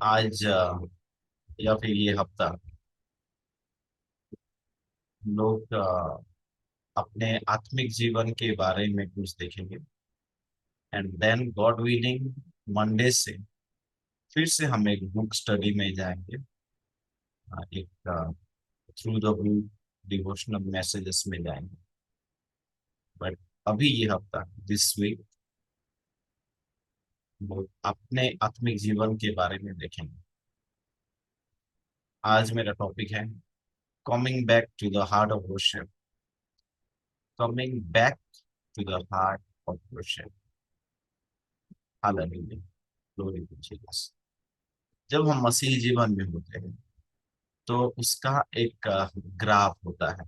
आज या फिर ये हफ्ता लोग अपने आत्मिक जीवन के बारे में कुछ देखेंगे। And then God willing Monday से फिर से हम एक बुक स्टडी में जाएंगे। एक through the book devotional messages में जाएंगे। बट अभी ये हफ्ता दिस वीक वो अपने आत्मिक जीवन के बारे में देखेंगे। आज मेरा टॉपिक है coming back to the heart of worship. Coming back to the heart of worship. Hallelujah, glory to Jesus. जब हम मसीही जीवन में होते हैं तो उसका एक ग्राफ होता है।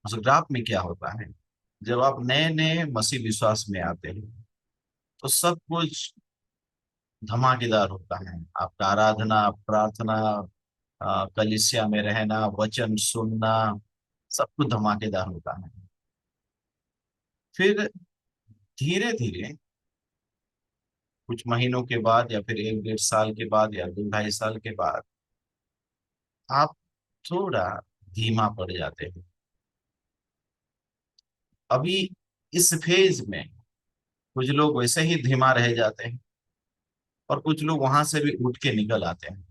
उस ग्राफ में क्या होता है, जब आप नए नए मसीह विश्वास में आते हैं तो सब कुछ धमाकेदार होता है। आपका आराधना, प्रार्थना, कलीसिया में रहना, वचन सुनना, सब कुछ धमाकेदार होता है। फिर धीरे धीरे कुछ महीनों के बाद या फिर एक डेढ़ साल के बाद या दो ढाई साल के बाद आप थोड़ा धीमा पड़ जाते हैं। अभी इस फेज में कुछ लोग वैसे ही धीमा रह जाते हैं और कुछ लोग वहां से भी उठ के निकल आते हैं।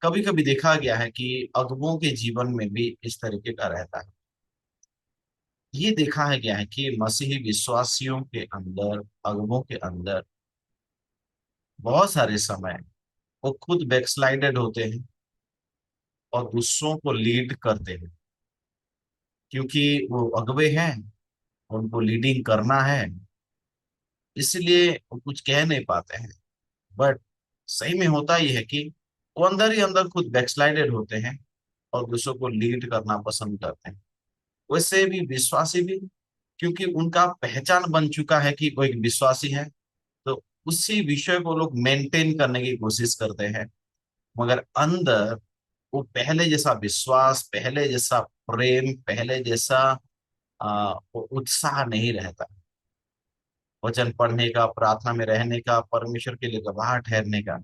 कभी कभी देखा गया है कि अगुओं के जीवन में भी इस तरीके का रहता है। ये देखा है गया है कि मसीही विश्वासियों के अंदर, अगुओं के अंदर बहुत सारे समय वो खुद बैकस्लाइडेड होते हैं और दूसरों को लीड करते हैं, क्योंकि वो अगुवे हैं, उनको लीडिंग करना है, इसलिए वो कुछ कह नहीं पाते हैं। बट सही में होता ही है कि वो अंदर ही अंदर खुद बैकस्लाइडेड होते हैं और दूसरों को लीड करना पसंद करते हैं। वैसे भी विश्वासी भी, क्योंकि उनका पहचान बन चुका है कि वो एक विश्वासी है, तो उसी विषय को लोग मेंटेन करने की कोशिश करते हैं। मगर अंदर वो पहले जैसा विश्वास, पहले जैसा प्रेम, पहले जैसा वो उत्साह नहीं रहता। वचन पढ़ने का, प्रार्थना में रहने का, परमेश्वर के लिए गवाह ठहरने का।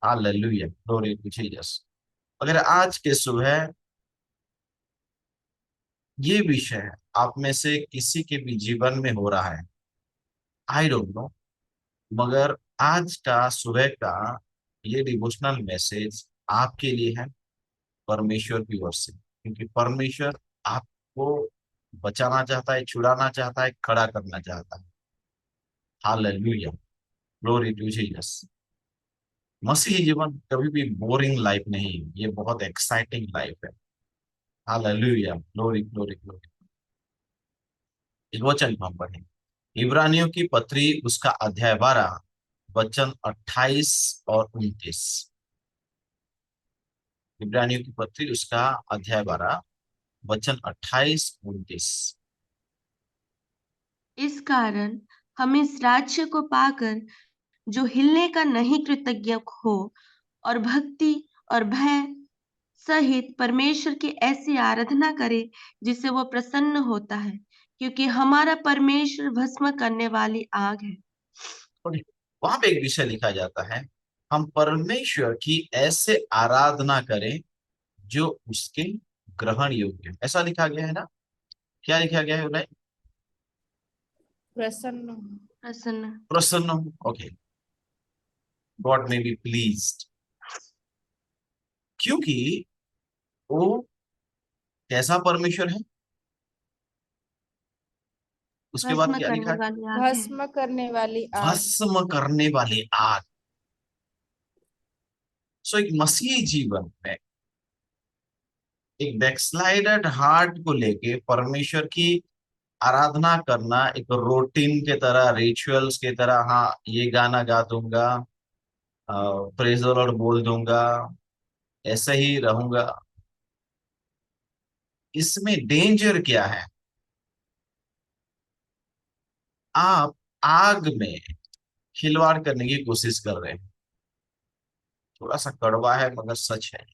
Hallelujah, glory to Jesus. अगर आज के सुबह ये विषय आप में से किसी के भी जीवन में हो रहा है, आई डोंट नो, मगर आज का सुबह का ये डिवोशनल मैसेज आपके लिए है, परमेश्वर की ओर से। क्योंकि परमेश्वर आपको बचाना चाहता है, छुड़ाना चाहता है, खड़ा करना चाहता है। Hallelujah, glory to Jesus. मसीही जीवन कभी भी बोरिंग लाइफ नहीं है, ये बहुत एक्साइटिंग लाइफ है। Hallelujah, glory glory glory. इस वचन को हम पढ़ें, इब्रानियों की पत्री उसका अध्याय 12 वचन 28 और 29। इब्रानियों की पत्री उसका अध्याय 12 वचन 28 29। इस कारण हम इस राज्य को पाकर जो हिलने का नहीं कृतज्ञ हो और भक्ति और भय सहित परमेश्वर की ऐसी आराधना करें जिससे वो प्रसन्न होता है, क्योंकि हमारा परमेश्वर भस्म करने वाली आग है। और वहां पे एक विषय लिखा जाता है, हम परमेश्वर की ऐसे आराधना करें जो उसके ग्रहण योग्य है। ऐसा लिखा गया है ना? क्या लिखा गया है उन्हें? प्रसन्न हो। प्रसन्न। प्रसन्न हो। ओके, गॉड में बी प्लीज्ड। क्योंकि वो कैसा परमेश्वर है? उसके बाद भस्म क्या लिखा करने है? वाली आग है। भस्म करने वाली आग। भस्म करने वाली आग। सो एक मसीही जीवन में एक बैकस्लाइडेड हार्ट को लेके परमेश्वर की आराधना करना एक रूटीन के तरह, रिचुअल्स के तरह, हाँ ये गाना गा दूंगा, प्रेज द लॉर्ड बोल दूंगा, ऐसे ही रहूंगा, इसमें डेंजर क्या है? आप आग में खिलवाड़ करने की कोशिश कर रहे हैं। थोड़ा सा कड़वा है मगर सच है,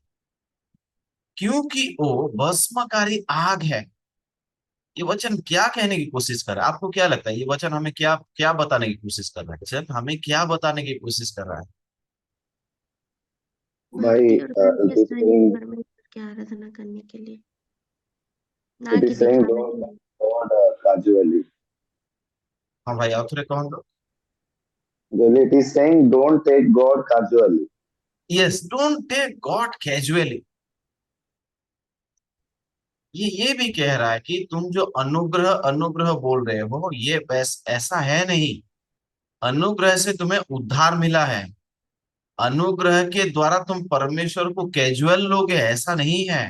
क्योंकि वो भस्मकारी आग है। ये वचन क्या कहने की कोशिश कर रहा है? आपको क्या लगता है ये वचन हमें क्या क्या बताने की कोशिश कर रहा है? वचन हमें क्या बताने की कोशिश कर रहा है? भाई, भक्ति और प्रेम के इट इज सहित सेइंग परमेश्वर की आराधना करने के लिए, ना इट कि इज सेइंग दिखाने डोंट के लिए। God casually. हाँ भाई, और थोड़े कौन दो। It is saying don't take God casually. Yes, don't take God casually. ये भी कह रहा है कि तुम जो अनुग्रह अनुग्रह बोल रहे हो, ये बस ऐसा है नहीं। अनुग्रह से तुम्हें उद्धार मिला है। अनुग्रह के द्वारा तुम परमेश्वर को कैजुअल लोगे, ऐसा नहीं है।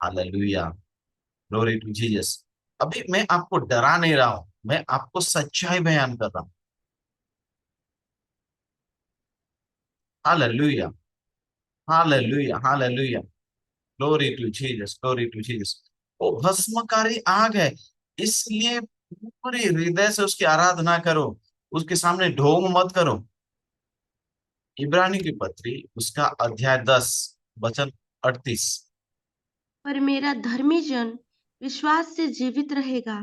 Hallelujah, glory to Jesus. अभी मैं आपको डरा नहीं रहा हूं, मैं आपको सच्चाई बयान कर रहा हूं। Hallelujah, hallelujah, hallelujah, glory to Jesus, glory to Jesus. वो भस्मकारी आग है, इसलिए पूरे हृदय से उसकी आराधना करो, उसके सामने ढोंग मत करो। इब्रानी की पत्री उसका अध्याय 10 वचन 38। पर मेरा धर्मी जन विश्वास से जीवित रहेगा,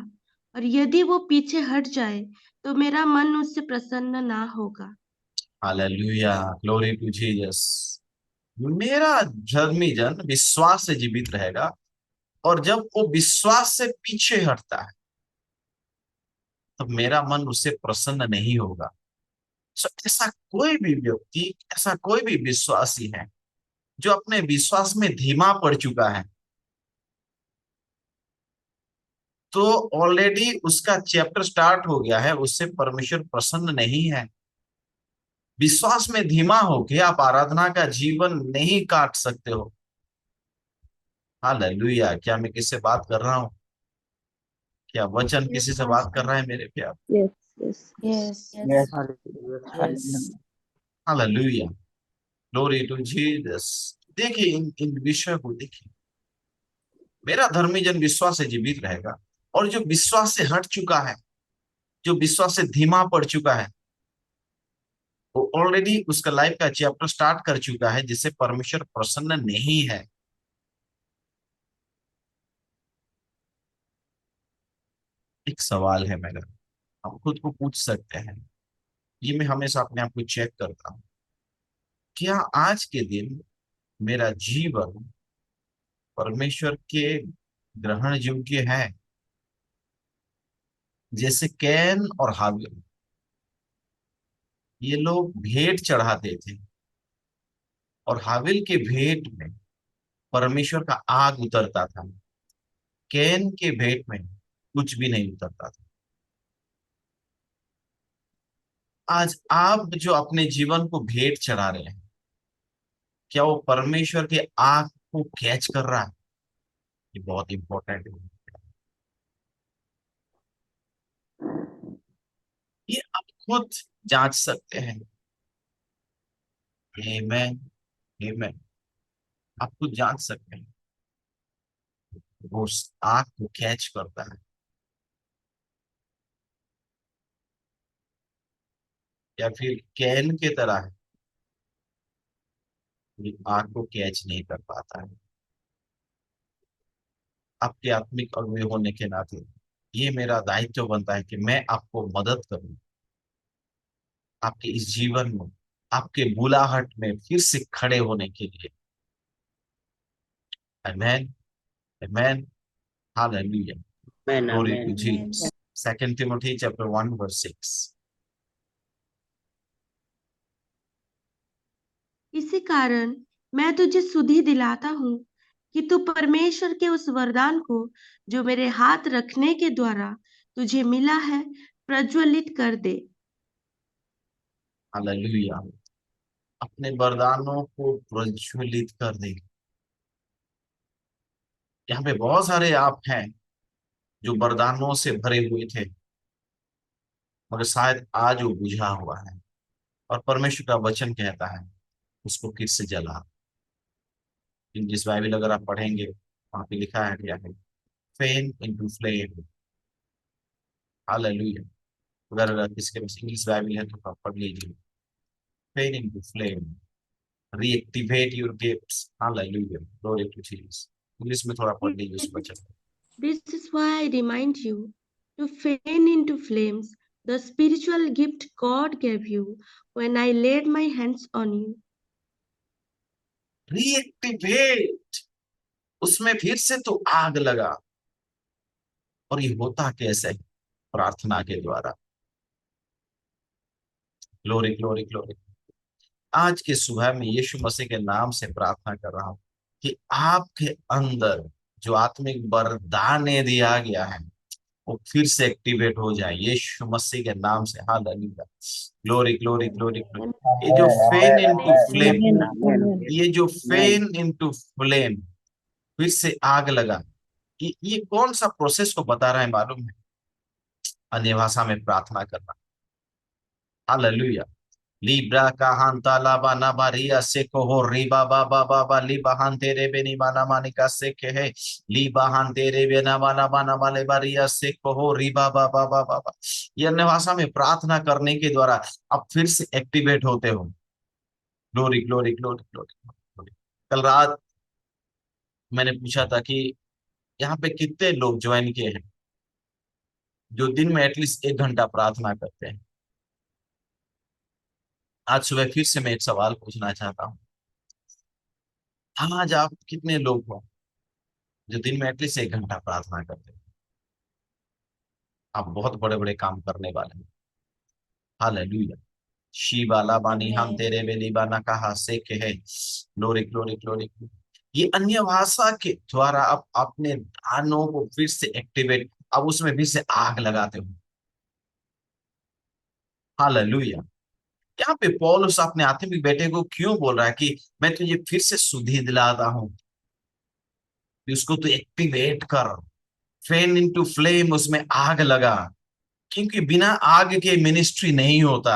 और यदि वो पीछे हट जाए तो मेरा मन उससे प्रसन्न ना होगा। Hallelujah, glory to Jesus. मेरा धर्मी जन विश्वास से जीवित रहेगा, और जब वो विश्वास से पीछे हटता है तब मेरा मन उससे प्रसन्न नहीं होगा। ऐसा कोई भी व्यक्ति, ऐसा कोई भी विश्वासी है जो अपने विश्वास में धीमा पड़ चुका है, तो ऑलरेडी उसका चैप्टर स्टार्ट हो गया है, उससे परमेश्वर प्रसन्न नहीं है। विश्वास में धीमा होके आप आराधना का जीवन नहीं काट सकते हो। हालेलुया, क्या मैं किससे बात कर रहा हूँ? क्या वचन यस किसी से बात कर पास्टर। रहा है मेरे प्यार? Yes yes Yes. Yes Hallelujah. Hallelujah, glory to Jesus. देखिए इन विषय को देखिए। मेरा धर्मी जन विश्वास से जीवित रहेगा, और जो विश्वास से हट चुका है, जो विश्वास से धीमा पड़ चुका है, वो ऑलरेडी उसका लाइफ का चैप्टर स्टार्ट कर चुका है, जिससे परमेश्वर प्रसन्न नहीं है। एक सवाल है मेरा, हम खुद को पूछ सकते हैं, ये मैं हमेशा अपने आप को चेक करता हूँ, क्या आज के दिन मेरा जीवन परमेश्वर के ग्रहण योग्य है? जैसे कैन और हाबिल, ये लोग भेंट चढ़ाते थे, और हाबिल के भेंट में परमेश्वर का आग उतरता था। कैन के भेंट में कुछ भी नहीं उतरता था। आज आप जो अपने जीवन को भेंट चढ़ा रहे हैं, क्या वो परमेश्वर के आग को कैच कर रहा है? ये बहुत इंपॉर्टेंट है। ये आप खुद जांच सकते हैं। आमेन, आमेन। आप खुद जांच सकते हैं, वो उस आग को कैच करता है या फिर कैन के तरह है, ये आग को कैच नहीं कर पाता है। आपके आत्मिक अगुवे होने के नाते ये मेरा दायित्व बनता है कि मैं आपको मदद करूं, आपके इस जीवन में, आपके बुलाहट में फिर से खड़े होने के लिए। Amen, amen, hallelujah, Amen. Glory to Amen. Jesus. Second Timothy chapter 1 verse 6। इसी कारण मैं तुझे सुधि दिलाता हूँ कि तू परमेश्वर के उस वरदान को जो मेरे हाथ रखने के द्वारा तुझे मिला है प्रज्वलित कर दे। हालेलुया, अपने वरदानों को प्रज्वलित कर दे। यहाँ पे बहुत सारे आप हैं जो वरदानों से भरे हुए थे, मगर शायद आज वो बुझा हुआ है, और परमेश्वर का वचन कहता है उसको फिर से जला। इंग्लिश बाइबल अगर आप पढ़ेंगे, वहां पे लिखा है क्या है, फेन इनटू फ्लेम। हालेलुया। अगर किसके पास इंग्लिश बाइबल है तो आप पढ़ लीजिए, fan into flame, reactivate your gifts. Hallelujah, glory to Jesus. English में थोड़ा पढ़ लीजिए उस वचन को। This is why I remind you to fan into flames the spiritual gift God gave you when I laid my hands on you. Reactivate, उसमें फिर से तो आग लगा। और ये होता कैसे? प्रार्थना के द्वारा। Glory glory glory. आज के सुबह में यीशु मसीह के नाम से प्रार्थना कर रहा हूं कि आपके अंदर जो आत्मिक वरदान दिया गया है वो फिर से एक्टिवेट हो जाए यीशु मसीह के नाम से। Hallelujah. Glory glory glory glory. ये जो फेन इनटू फ्लेम, ये जो फेन इनटू फ्लेम, फिर से आग लगा, ये कौन सा प्रोसेस को बता रहा है मालूम है? अन्य भाषा में प्रार्थना करना। Hallelujah. Libra kahanta laba nabaria seko ho riba ba ba ba ba liba hante rebe ni mana manika seke he liba hante rebe na mana mana male baria seko ho riba ba ba ba ba ba। ये अन्य भाषा में प्रार्थना करने के द्वारा आप फिर से एक्टिवेट होते हो। Glory glory glory glory. कल रात मैंने पूछा था कि यहाँ पे कितने लोग ज्वाइन किए हैं जो दिन में एटलीस्ट 1 घंटा प्रार्थना करते हैं। आज सुबह फिर से मैं एक सवाल पूछना चाहता हूँ। आज आप कितने लोग हो जो दिन में एटलीस्ट 1 घंटा प्रार्थना करते हैं? आप बहुत बड़े बड़े काम करने वाले हैं। हालेलुया। शिवा लाबानी हम तेरे बेलीबाना कहा से के है। Glory glory glory. ये अन्य भाषा के द्वारा आप अपने दानों को फिर से एक्टिवेट, अब उसमें फिर से आग लगाते हो। हालेलुया। यहाँ पे पौलुस अपने आत्मिक बेटे को क्यों बोल रहा है कि मैं तुझे फिर से सुधि दिलाता हूं कि उसको तू एक्टिवेट कर, फैन इनटू फ्लेम, उसमें आग लगा। क्योंकि बिना आग के मिनिस्ट्री नहीं होता।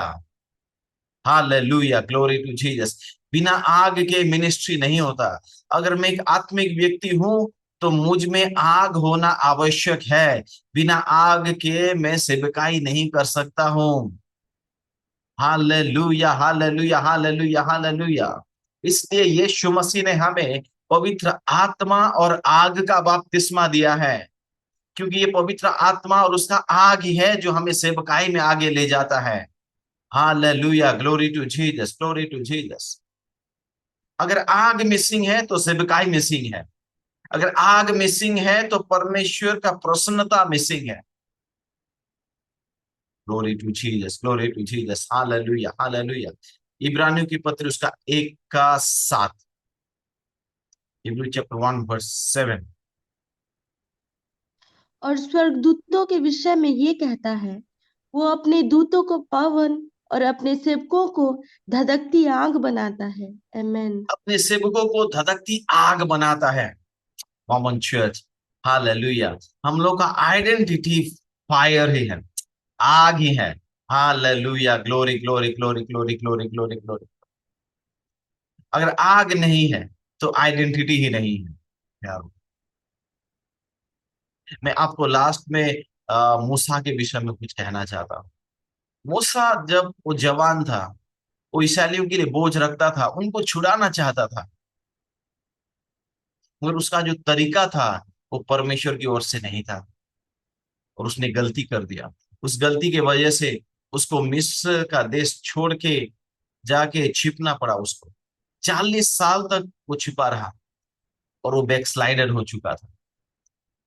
हालेलुया। Glory to Jesus. बिना आग के मिनिस्ट्री नहीं होता। अगर मैं एक आत्मिक व्यक्ति हूं तो मुझ में आग होना आवश्यक है। बिना आग के मैं सेवकाई नहीं कर सकता हूं। Hallelujah hallelujah hallelujah hallelujah. इसलिए यीशु मसीह ने हमें पवित्र आत्मा और आग का बपतिस्मा दिया है, क्योंकि ये पवित्र आत्मा और उसका आग ही है जो हमें सेवकाई में आगे ले जाता है। Hallelujah. Glory to Jesus glory to Jesus. अगर आग मिसिंग है तो सेवकाई मिसिंग है। अगर आग मिसिंग है तो परमेश्वर का प्रसन्नता मिसिंग है। Glory to Jesus glory to Jesus. Hallelujah hallelujah. इब्रानियों की पत्र उसका 1:7, Hebrew chapter 1 verse 7। और स्वर्गदूतों के विषय में ये कहता है, वो अपने दूतों को पवन और अपने सेवकों को धधकती आग बनाता है। आमेन। अपने सेवकों को धधकती आग बनाता है। Common church. हालेलुया। हम लोग का आइडेंटिटी फायर ही है, आग ही है। Hallelujah. Glory glory glory glory glory glory glory. अगर आग नहीं है तो आइडेंटिटी ही नहीं है यार। मैं आपको लास्ट में मूसा के विषय में कुछ कहना चाहता हूँ। मूसा जब वो जवान था, वो इसराइलियों के लिए बोझ रखता था, उनको छुड़ाना चाहता था, मगर उसका जो तरीका था वो परमेश्वर की ओर से नहीं था और उसने गलती कर दिया। उस गलती की वजह से उसको मिस्र का देश छोड़ के जाके छिपना पड़ा उसको। 40 साल तक वो छिपा रहा और वो बैकस्लाइडर हो चुका था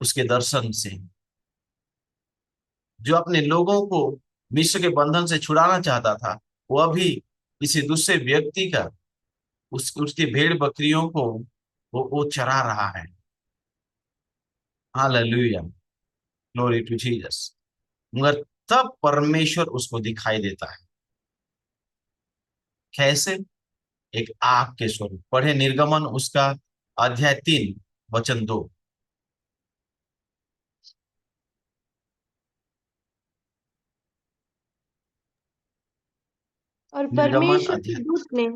उसके दर्शन से। जो अपने लोगों को मिस्र के बंधन से छुड़ाना चाहता था, वो अभी किसी दूसरे व्यक्ति का उसकी भेड़ बकरियों को वो चरा रहा है। हालेलुया। Glory to Jesus. मगर तब परमेश्वर उसको दिखाई देता है। कैसे? एक आग के स्वरूप। पढ़े निर्गमन उसका अध्याय 3 वचन 2। और निर्गमन परमेश्वर के अध्याय। दूत ने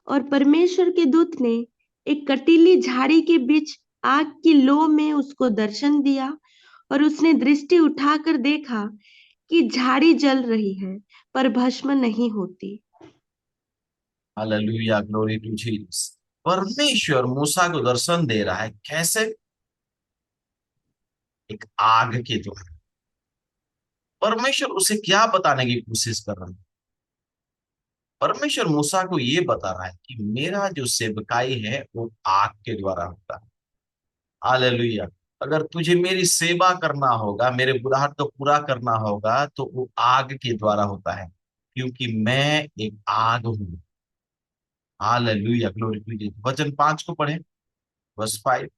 और परमेश्वर के दूत ने एक कटीली झाड़ी के बीच आग की लो में उसको दर्शन दिया, और उसने दृष्टि उठाकर देखा कि झाड़ी जल रही है पर भस्म नहीं होती। हालेलुया। Glory to Jesus. परमेश्वर मूसा को दर्शन दे रहा है। कैसे? एक आग के द्वारा। परमेश्वर उसे क्या बताने की कोशिश कर रहा है? परमेश्वर मूसा को ये बता रहा है कि मेरा जो सेवकाई है वो आग के द्वारा होता है। हालेलुया। अगर तुझे मेरी सेवा करना होगा, मेरे बुलाहट को पूरा करना होगा, तो वो आग के द्वारा होता है, क्योंकि मैं एक आग हूं। Hallelujah, glory to Jesus. वचन 5 को पढ़े, वर्स 5।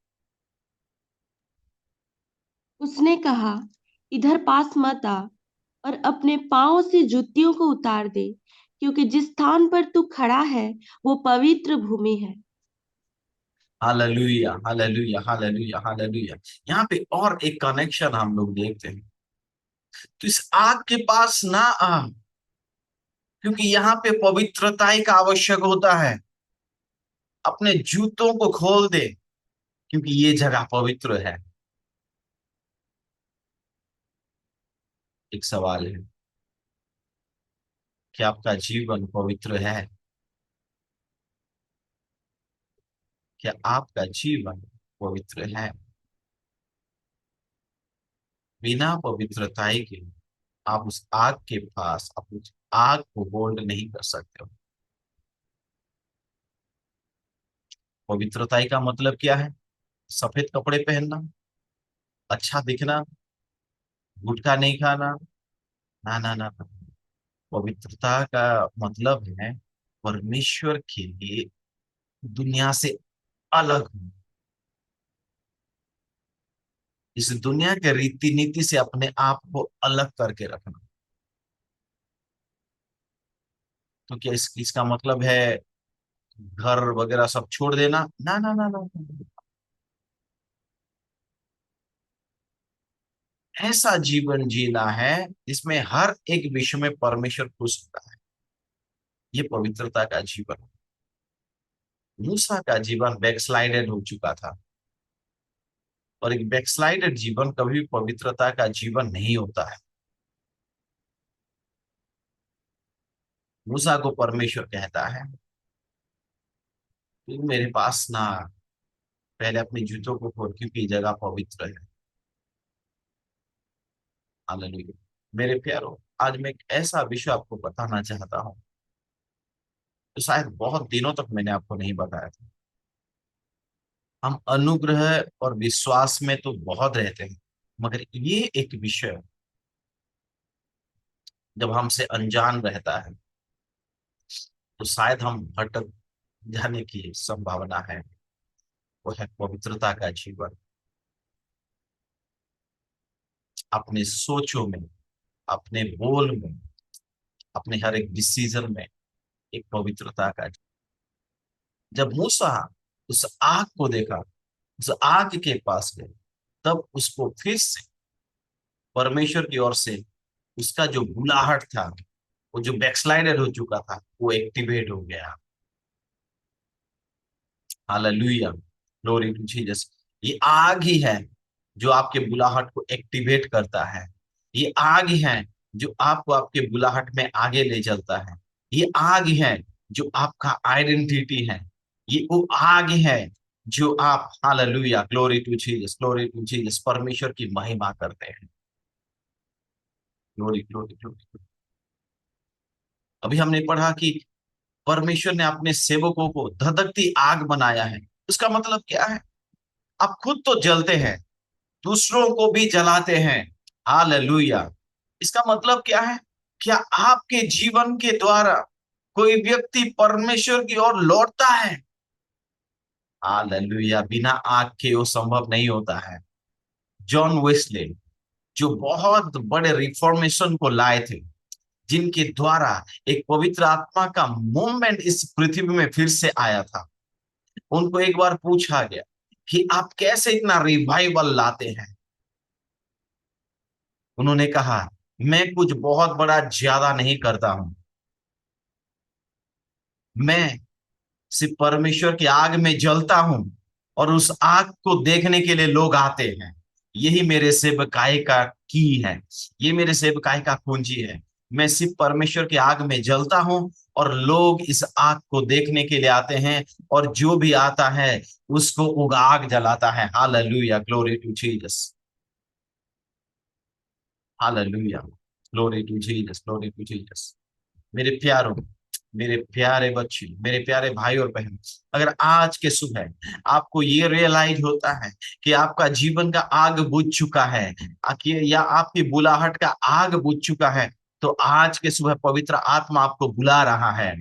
उसने कहा, इधर पास मत आ और अपने पांव से जूतियों को उतार दे, क्योंकि जिस स्थान पर तू खड़ा है वो पवित्र भूमि है। Hallelujah, hallelujah, hallelujah, hallelujah. यहाँ पे और एक कनेक्शन हम लोग देखते हैं। तो इस आग के पास ना आ, क्योंकि यहाँ पे पवित्रता का आवश्यक होता है। अपने जूतों को खोल दे, क्योंकि ये जगह पवित्र है। एक सवाल है, क्या आपका जीवन पवित्र है? क्या आपका जीवन पवित्र है? बिना पवित्रताई के आप उस आग के पास, आप उस आग को होल्ड नहीं कर सकते हो। पवित्रताई का मतलब क्या है? सफेद कपड़े पहनना, अच्छा दिखना, गुटखा नहीं खाना, ना ना ना ना। पवित्रता का मतलब है परमेश्वर के लिए दुनिया से अलग होना, इस दुनिया के रीति नीति से अपने आप को अलग करके रखना। तो क्या इसका मतलब है घर वगैरह सब छोड़ देना? ना ना ना ना ना। ऐसा जीवन जीना है जिसमें हर एक विषय में परमेश्वर खुश होता है। ये पवित्रता का जीवन है। मूसा का जीवन बैकस्लाइडेड हो चुका था, और एक बैकस्लाइडेड जीवन कभी भी पवित्रता का जीवन नहीं होता है। मूसा को परमेश्वर कहता है, तू मेरे पास ना आ, पहले अपने जूतों को खोल, क्योंकि ये जगह पवित्र है। हालेलुया। मेरे प्यारो, आज मैं एक ऐसा विषय आपको बताना चाहता हूँ, तो शायद बहुत दिनों तक मैंने आपको नहीं बताया था। हम अनुग्रह और विश्वास में तो बहुत रहते हैं, मगर ये एक विषय जब हमसे अनजान रहता है, तो शायद हम भटक जाने की संभावना है। वो है पवित्रता का जीवन। अपने सोचों में, अपने बोल में, अपने हर एक डिसीजन में एक पवित्रता का। जब मूसा उस आग को देखा, उस आग के पास गए, तब उसको फिर से परमेश्वर की ओर से उसका जो बुलाहट था, वो जो बैकस्लाइडर हो चुका था, वो एक्टिवेट हो गया। Hallelujah, glory to Jesus. ये आग ही है जो आपके बुलाहट को एक्टिवेट करता है। ये आग ही है जो आपको आपके बुलाहट में आगे ले चलता है। ये आग ही है जो आपका आइडेंटिटी है। ये वो आग है जो आप, hallelujah, glory to Jesus, glory to Jesus, परमेश्वर की महिमा करते हैं। Glory glory glory. अभी हमने पढ़ा कि परमेश्वर ने अपने सेवकों को धधकती आग बनाया है। उसका मतलब क्या है? आप खुद तो जलते हैं, दूसरों को भी जलाते हैं। हालेलुया। इसका मतलब क्या है? क्या आपके जीवन के द्वारा कोई व्यक्ति परमेश्वर की ओर लौटता है? हालेलुया। बिना आग के वो संभव नहीं होता है। जॉन वेस्ले, जो बहुत बड़े रिफॉर्मेशन को लाए थे, जिनके द्वारा एक पवित्र आत्मा का मूवमेंट इस पृथ्वी में फिर से आया था, उनको एक बार पूछा गया कि आप कैसे इतना रिवाइवल लाते हैं? उन्होंने कहा, मैं कुछ बहुत बड़ा ज्यादा नहीं करता हूं, मैं सिर्फ परमेश्वर की आग में जलता हूं, और उस आग को देखने के लिए लोग आते हैं। यही मेरे सेवकाई का की है, ये मेरे सेवकाई का कुंजी है। मैं सिर्फ परमेश्वर की आग में जलता हूं, और लोग इस आग को देखने के लिए आते हैं, और जो भी आता है उसको वो आग जलाता है। Hallelujah, glory to Jesus. Hallelujah, glory to Jesus, glory to Jesus. मेरे प्यारों, मेरे प्यारे बच्चे, मेरे प्यारे भाई और बहन, अगर आज के सुबह आपको ये रियलाइज होता है कि आपका जीवन का आग बुझ चुका है, या आपकी बुलाहट का आग बुझ चुका है, तो आज के सुबह पवित्र आत्मा आपको बुला रहा है।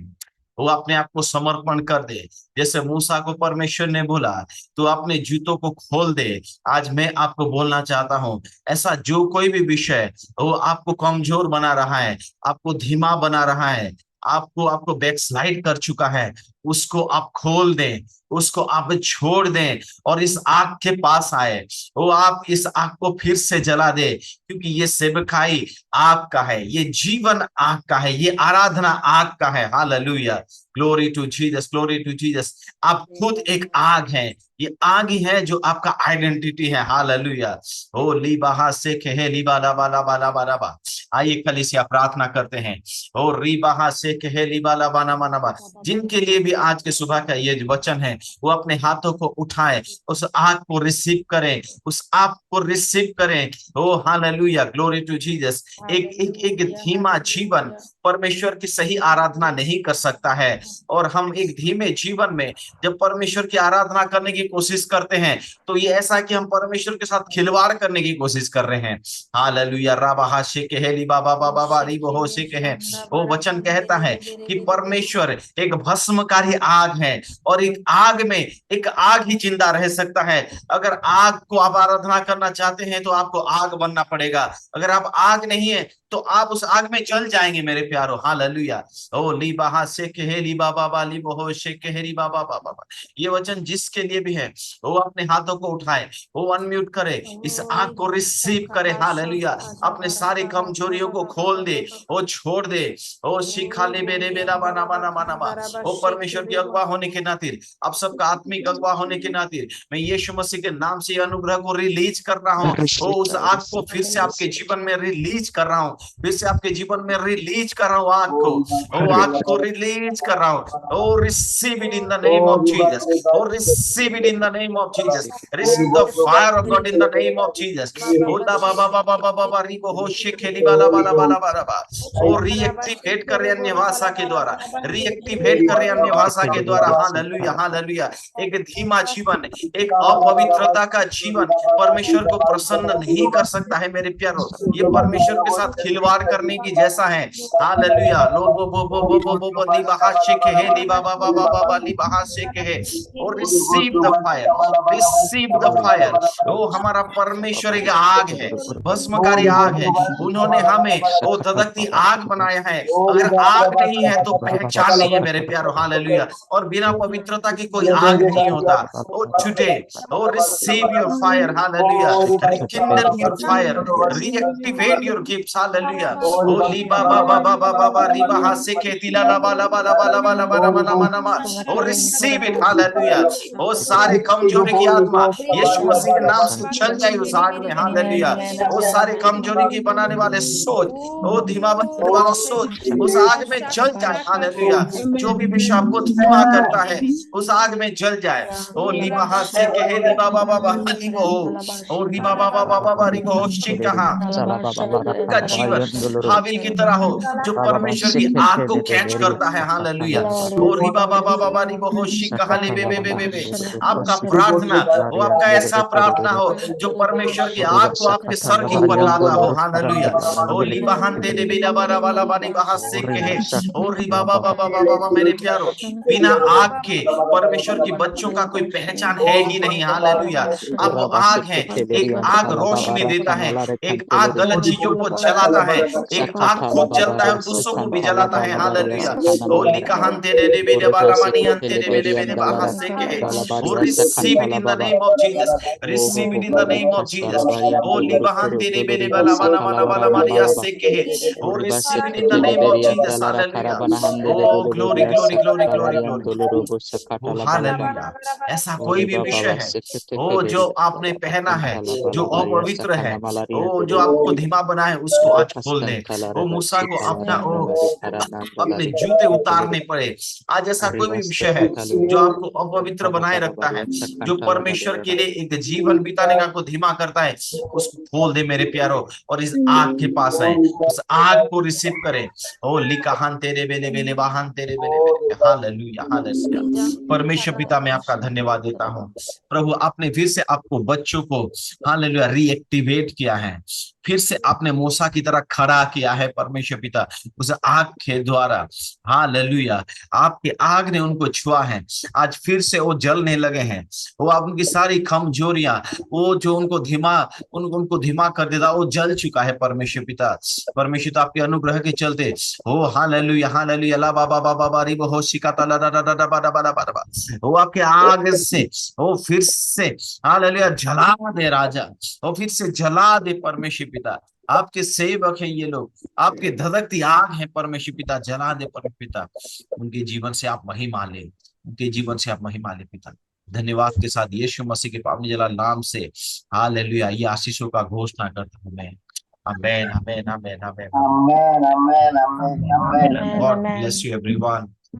वो अपने आप को समर्पण कर दे। जैसे मूसा को परमेश्वर ने बोला तो अपने जूतों को खोल दे। आज मैं आपको बोलना चाहता हूँ, ऐसा जो कोई भी विषय वो आपको कमजोर बना रहा है, आपको धीमा बना रहा है, आपको आपको बैकस्लाइड कर चुका है, उसको आप खोल दें, उसको आप छोड़ दें और इस आग के पास आए। वो आप इस आग को फिर से जला दे, क्योंकि ये सेवकाई आग का है, ये जीवन आग का है, ये आराधना आग का है। Hallelujah, glory to Jesus, glory to Jesus. आप खुद एक आग है, ये आग ही है जो आपका आइडेंटिटी है। हालेलुया। ओ लीबाहा से कहे लीबा लाबा लाबा लाबा लाबा। आइए कलीसिया प्रार्थना करते हैं। ओ रीबाहा से कहे लीबा लाबा नामा नामा। जिनके लिए भी आज के सुबह का ये जो वचन है, वो अपने हाथों को उठाएं, उस आग को रिसीव करें, उस आग को रिसीव करें। ओ हालेलुया, ग्लोरी टू जीसस। एक एक एक धीमा जीवन परमेश्वर की सही आराधना नहीं कर सकता है, और हम एक धीमे जीवन में जब परमेश्वर की आराधना करने की कोशिश करते हैं, तो ये ऐसा कि हम परमेश्वर के साथ खिलवाड़ करने की कोशिश कर रहे हैं। हालेलुया, राबा से कहे ली बाबा बाबा बारी बहो से कहे। वो वचन कहता है कि परमेश्वर एक भस्मकारी आग है, और एक आग में एक आग ही जिंदा रह सकता है। अगर आग को आप आराधना करना चाहते हैं तो आपको आग बनना पड़ेगा। अगर आप आग नहीं है तो आप उस आग में जल जाएंगे मेरे प्यारो। हालेलुया। ओ ली बाहा से कहे ली बाबा बाली बहो से कहे ली बाबा बाबा। ये वचन जिसके लिए भी है वो अपने हाथों को उठाए, वो अनम्यूट करे, इस आग को रिसीव करे। हालेलुया। अपने सारी कमजोरियों को खोल दे, वो छोड़ दे। ओ शिखा ले मेरे मेरा बना बना बना बा। ओ परमेश्वर की अगुवा होने के नाते, आप सबका आत्मिक अगुवा होने के नाते, मैं यीशु मसीह के नाम से अनुग्रह को रिलीज कर रहा हूँ। ओ उस आग को फिर से आपके जीवन में रिलीज कर रहा हूँ, फिर से आपके जीवन में रिलीज कर रहा हूँ आग को। ओ आग को रिलीज कर रहा हूँ। Oh receive it in the name of Jesus. Oh receive it in the name of Jesus. Receive the fire of God in the name of Jesus. ओला बाबा बाबा बाबा बाबा रिबो हो शेखेली बाला बाला बाला बाला बा। ओ रीएक्टिवेट कर रहे अन्य भाषा के द्वारा, रीएक्टिवेट कर रहे अन्य भाषा के द्वारा। Hallelujah, hallelujah. एक धीमा जीवन, एक अपवित्रता का जीवन परमेश्वर को प्रसन्न नहीं कर सकता है मेरे प्यारो। ये परमेश्वर के साथ खिलवाड़ करने की जैसा है। हालेलुया। लो बो बो बो बो बो बो बो ली बहा शेखे है ली बाबा बाबा बाबा ली बहा शेखे है। और receive the fire, receive the fire. Oh हमारा परमेश्वर एक आग है, भस्मकारी आग है। उन्होंने हमें वो धधकती आग बनाया है। अगर आग नहीं है तो पहचान नहीं है मेरे प्यारो। हालेलुया। और बिना पवित्रता की कोई आग नहीं होता। Oh today, oh receive your fire. Hallelujah. Rekindle your fire, reactivate your gifts. Hallelujah. Oh लीबा बाबा बाबा बाबा रीबा हासे के तिला लाबा लाबा लाबा लाबा लाबा लाबा लाबा लाबा। ओ रिसीव इट। हालेलुया। ओ सारे कमजोरी की आत्मा यीशु मसीह के नाम से चल जाए उस आग में। हालेलुया। वो सारे कमजोरी की बनाने वाले सोच, वो धीमा बनाने वाला सोच उस आग में जल जाए। हालेलुया। जो भी विषय आपको धीमा करता है उस आग में जल जाए। ओ लीबा हासे के हे लीबा बाबा बाबा लीबो हो। ओ लीबा बाबा बाबा बाबा लीबो हो शिकहा। का जीवन हाबिल की तरह हो, जो परमेश्वर की आग को कैच करता है। हालेलुया। ओ रिबा बाबा बाबा रिबो हो शिकहा ले बे बे बे बे बे। आपका प्रार्थना वो आपका ऐसा प्रार्थना हो जो परमेश्वर की आग को आपके सर के ऊपर लाता हो। हालेलुया। ओ लिबाहन दे दे बिला बारा वाला बारी बहा से कहे। ओ रिबा बाबा बाबा बाबा मेरे प्यारो, बिना आग के परमेश्वर की बच्चों का कोई पहचान है ही नहीं। हालेलुया। आप वो आग है, एक आग रोशनी देता है, एक आग गलत चीजों को जलाता है, एक आग खुद जलता है और दूसरों को भी जलाता है। हालेलुया। ओ लिकाहन दे दे बे दे बाला मानी अंते दे बे दे बाहा से कहे। Oh, receive it in the name of Jesus. Receive it in the name of Jesus. Oh, libahante de bele bala bala bala bala maria seke. Oh, receive it in the name of Jesus. Hallelujah. Oh, glory, glory, glory, glory Balayan glory. Dolorobo O Sakatala Balaba. Hallelujah. ऐसा कोई भी Oriba विषय Baba है Sekete ओ जो Kebede. आपने पहना है, Antala जो Balabaria अपवित्र है, Sakana Malaria ओ जो Dolorobo. आपको धीमा बना है, उसको आज खोल दे। Askantala ओ Reba मूसा को Shikala अपना ओ Mandalari अपने Paranandalari जूते Karakatuluru. उतारने पड़े। आज ऐसा कोई भी Arrivas विषय है Katalu. जो आपको अपवित्र Antala बनाए रखता है, Balabaria जो Sakantala परमेश्वर के Balera. लिए एक जीवन बिताने का आपको धीमा करता है, उसको खोल दे मेरे प्यारो, और इस आग के पास आए, उस आग को रिसीव करें। ओ लिकाहान तेरे बेले बेले बाहान तेरे बेले बेले। Hallelujah hallelujah. परमेश्वर पिता मैं आपका धन्यवाद देता हूँ प्रभु, आपने फिर से आपको बच्चों को हालेलुया रीएक्टिवेट किया है, फिर से आपने मूसा की तरह खड़ा किया है परमेश्वर पिता, उस आग के द्वारा। हालेलुया। आपकी आग ने उनको छुआ है, आज फिर से वो जलने लगे हैं। वो आप उनकी सारी कमजोरियां, वो जो उनको उनको धीमा कर देता, वो जल चुका है परमेश्वर पिता। परमेश्वर पिता आपके अनुग्रह के चलते हो हालेलुया हालेलुया ला बाबा बाबा बारी हो शिकाता ला ला ला ला ला बा बा बा। वो आपके आग से वो फिर से हालेलुया जला दे राजा, वो फिर से जला दे परमेश्वर पिता। आपके सेवक है ये लोग, आपके धधकती आग है परमेश्वर पिता, जला दे परमेश्वर पिता। उनके जीवन से आप महिमा ले, उनके जीवन से आप महिमा ले पिता। धन्यवाद के साथ यीशु मसीह के पावन जलाल नाम से हालेलुया ये आशीषों का घोषणा करता हूं मैं। आमेन आमेन आमेन आमेन Amen, amen, amen, amen. amen. Amen, God amen. Bless you everyone.